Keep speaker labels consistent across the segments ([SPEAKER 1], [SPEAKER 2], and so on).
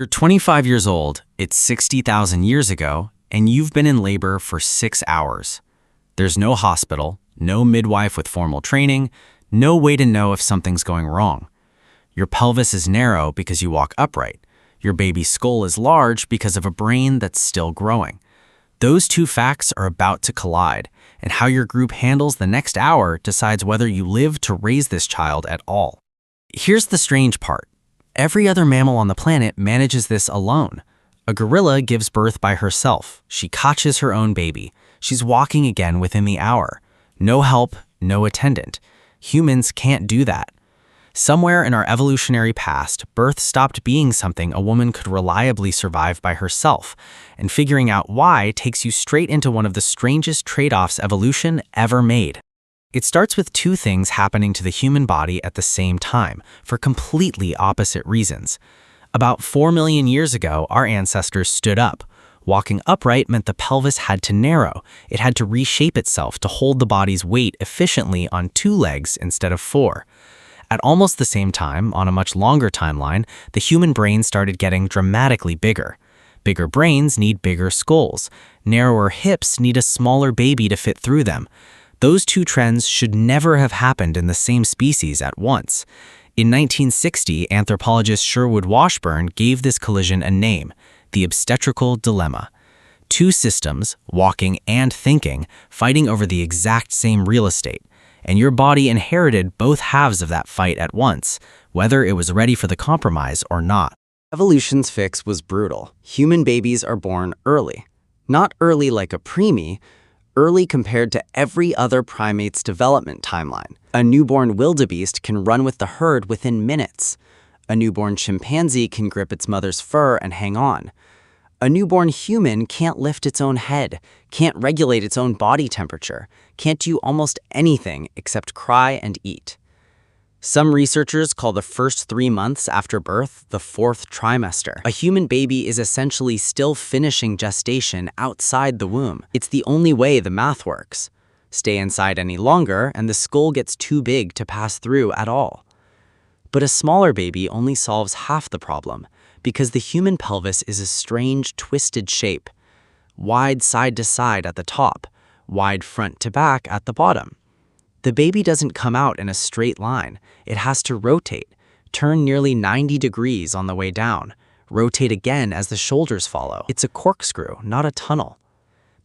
[SPEAKER 1] You're 25 years old, it's 60,000 years ago, and you've been in labor for 6 hours. There's no hospital, no midwife with formal training, no way to know if something's going wrong. Your pelvis is narrow because you walk upright. Your baby's skull is large because of a brain that's still growing. Those two facts are about to collide, and how your group handles the next hour decides whether you live to raise this child at all. Here's the strange part. Every other mammal on the planet manages this alone. A gorilla gives birth by herself. She catches her own baby. She's walking again within the hour. No help, no attendant. Humans can't do that. Somewhere in our evolutionary past, birth stopped being something a woman could reliably survive by herself, and figuring out why takes you straight into one of the strangest trade-offs evolution ever made. It starts with two things happening to the human body at the same time, for completely opposite reasons. About 4 million years ago, our ancestors stood up. Walking upright meant the pelvis had to narrow. It had to reshape itself to hold the body's weight efficiently on 2 legs instead of 4. At almost the same time, on a much longer timeline, the human brain started getting dramatically bigger. Bigger brains need bigger skulls. Narrower hips need a smaller baby to fit through them. Those two trends should never have happened in the same species at once. In 1960, anthropologist Sherwood Washburn gave this collision a name, the obstetrical dilemma. Two systems, walking and thinking, fighting over the exact same real estate. And your body inherited both halves of that fight at once, whether it was ready for the compromise or not.
[SPEAKER 2] Evolution's fix was brutal. Human babies are born early. Not early like a preemie, early compared to every other primate's development timeline. A newborn wildebeest can run with the herd within minutes. A newborn chimpanzee can grip its mother's fur and hang on. A newborn human can't lift its own head, can't regulate its own body temperature, can't do almost anything except cry and eat. Some researchers call the first 3 months after birth the 4th trimester. A human baby is essentially still finishing gestation outside the womb. It's the only way the math works. Stay inside any longer, and the skull gets too big to pass through at all. But a smaller baby only solves half the problem, because the human pelvis is a strange, twisted shape. Wide side to side at the top, wide front to back at the bottom. The baby doesn't come out in a straight line. It has to rotate, turn nearly 90 degrees on the way down, rotate again as the shoulders follow. It's a corkscrew, not a tunnel.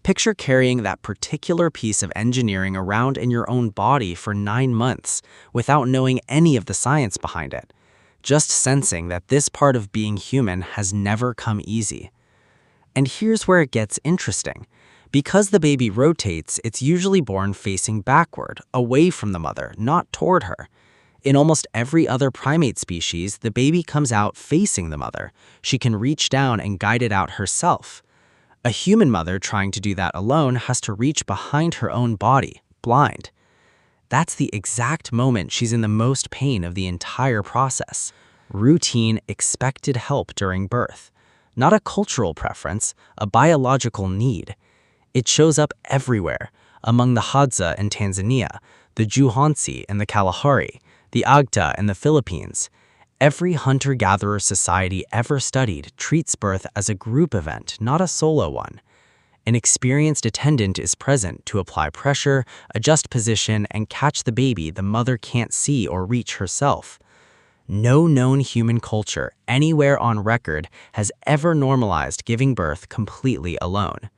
[SPEAKER 2] Picture carrying that particular piece of engineering around in your own body for 9 months without knowing any of the science behind it. Just sensing that this part of being human has never come easy. And here's where it gets interesting. Because the baby rotates, it's usually born facing backward, away from the mother, not toward her. In almost every other primate species, the baby comes out facing the mother. She can reach down and guide it out herself. A human mother trying to do that alone has to reach behind her own body, blind. That's the exact moment she's in the most pain of the entire process. Routine, expected help during birth. Not a cultural preference, a biological need. It shows up everywhere, among the Hadza in Tanzania, the Juhansi in the Kalahari, the Agta in the Philippines. Every hunter-gatherer society ever studied treats birth as a group event, not a solo one. An experienced attendant is present to apply pressure, adjust position, and catch the baby the mother can't see or reach herself. No known human culture anywhere on record has ever normalized giving birth completely alone.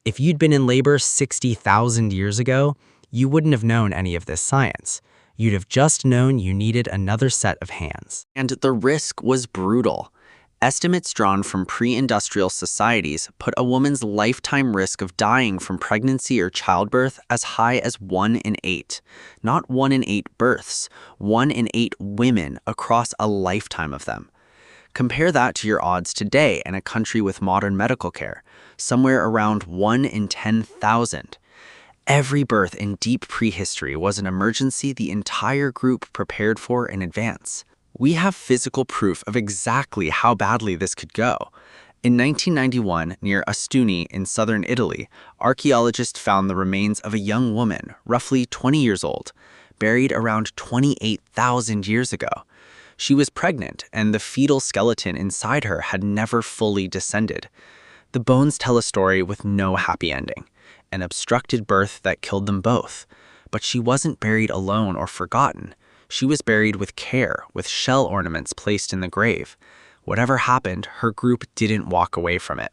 [SPEAKER 2] If you'd been in labor 60,000 years ago, you wouldn't have known any of this science. You'd have just known you needed another set of hands.
[SPEAKER 3] And the risk was brutal. Estimates drawn from pre-industrial societies put a woman's lifetime risk of dying from pregnancy or childbirth as high as 1 in 8. Not 1 in 8 births, 1 in 8 women across a lifetime of them. Compare that to your odds today in a country with modern medical care, somewhere around 1 in 10,000. Every birth in deep prehistory was an emergency the entire group prepared for in advance. We have physical proof of exactly how badly this could go. In 1991, near Ostuni in southern Italy, archaeologists found the remains of a young woman, roughly 20 years old, buried around 28,000 years ago. She was pregnant, and the fetal skeleton inside her had never fully descended. The bones tell a story with no happy ending, an obstructed birth that killed them both. But she wasn't buried alone or forgotten. She was buried with care, with shell ornaments placed in the grave. Whatever happened, her group didn't walk away from it.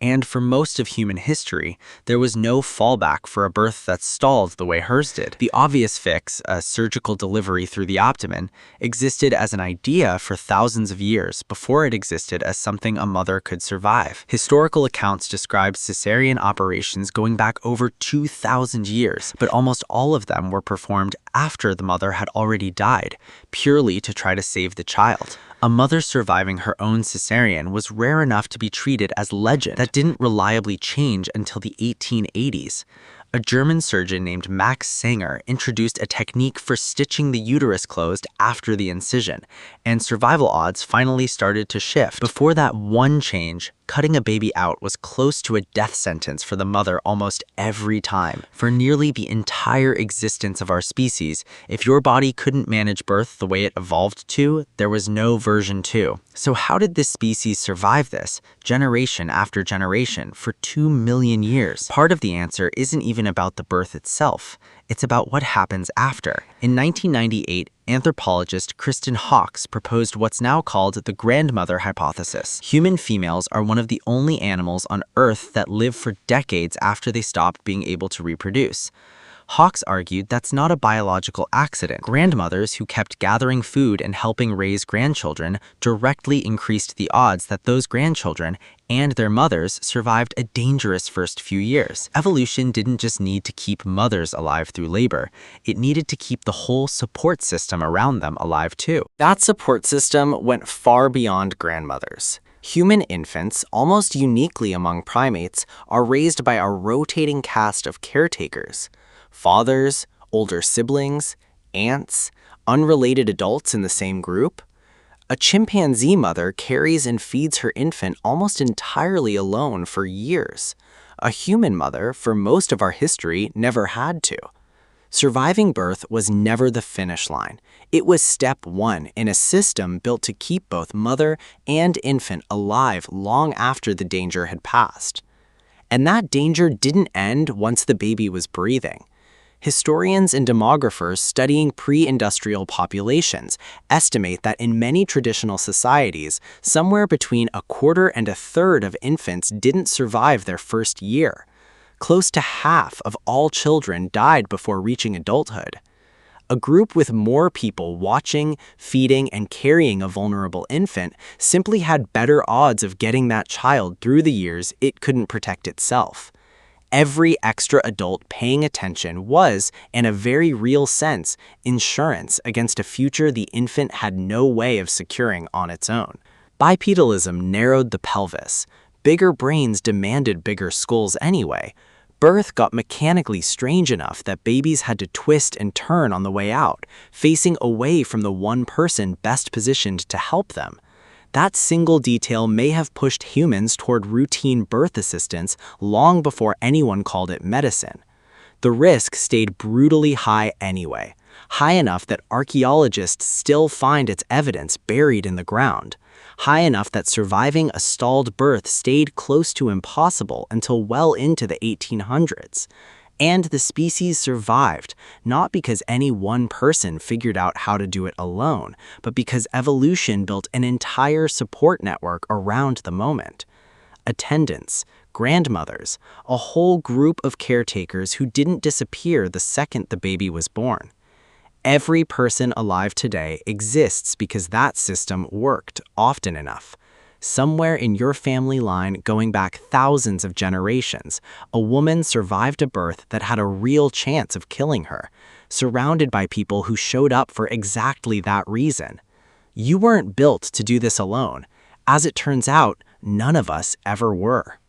[SPEAKER 3] And for most of human history, there was no fallback for a birth that stalled the way hers did. The obvious fix, a surgical delivery through the abdomen, existed as an idea for thousands of years before it existed as something a mother could survive. Historical accounts describe cesarean operations going back over 2,000 years, but almost all of them were performed after the mother had already died, purely to try to save the child. A mother surviving her own cesarean was rare enough to be treated as legend. That didn't reliably change until the 1880s. A German surgeon named Max Sanger introduced a technique for stitching the uterus closed after the incision, and survival odds finally started to shift. Before that one change, cutting a baby out was close to a death sentence for the mother almost every time. For nearly the entire existence of our species, if your body couldn't manage birth the way it evolved to, there was no version 2. So how did this species survive this, generation after generation, for 2 million years? Part of the answer isn't even about the birth itself. It's about what happens after. In 1998, anthropologist Kristen Hawkes proposed what's now called the grandmother hypothesis. Human females are one of the only animals on Earth that live for decades after they stop being able to reproduce. Hawkes argued that's not a biological accident. Grandmothers who kept gathering food and helping raise grandchildren directly increased the odds that those grandchildren and their mothers survived a dangerous first few years. Evolution didn't just need to keep mothers alive through labor, it needed to keep the whole support system around them alive too.
[SPEAKER 2] That support system went far beyond grandmothers. Human infants, almost uniquely among primates, are raised by a rotating cast of caretakers. Fathers, older siblings, aunts, unrelated adults in the same group. A chimpanzee mother carries and feeds her infant almost entirely alone for years. A human mother, for most of our history, never had to. Surviving birth was never the finish line. It was step one in a system built to keep both mother and infant alive long after the danger had passed. And that danger didn't end once the baby was breathing. Historians and demographers studying pre-industrial populations estimate that in many traditional societies, somewhere between 1/4 and 1/3 of infants didn't survive their first year. Close to half of all children died before reaching adulthood. A group with more people watching, feeding, and carrying a vulnerable infant simply had better odds of getting that child through the years it couldn't protect itself. Every extra adult paying attention was, in a very real sense, insurance against a future the infant had no way of securing on its own. Bipedalism narrowed the pelvis. Bigger brains demanded bigger skulls anyway. Birth got mechanically strange enough that babies had to twist and turn on the way out, facing away from the one person best positioned to help them. That single detail may have pushed humans toward routine birth assistance long before anyone called it medicine. The risk stayed brutally high anyway, high enough that archaeologists still find its evidence buried in the ground, high enough that surviving a stalled birth stayed close to impossible until well into the 1800s. And the species survived, not because any one person figured out how to do it alone, but because evolution built an entire support network around the moment. Attendants, grandmothers, a whole group of caretakers who didn't disappear the second the baby was born. Every person alive today exists because that system worked often enough. Somewhere in your family line, going back thousands of generations, a woman survived a birth that had a real chance of killing her, surrounded by people who showed up for exactly that reason. You weren't built to do this alone. As it turns out, none of us ever were.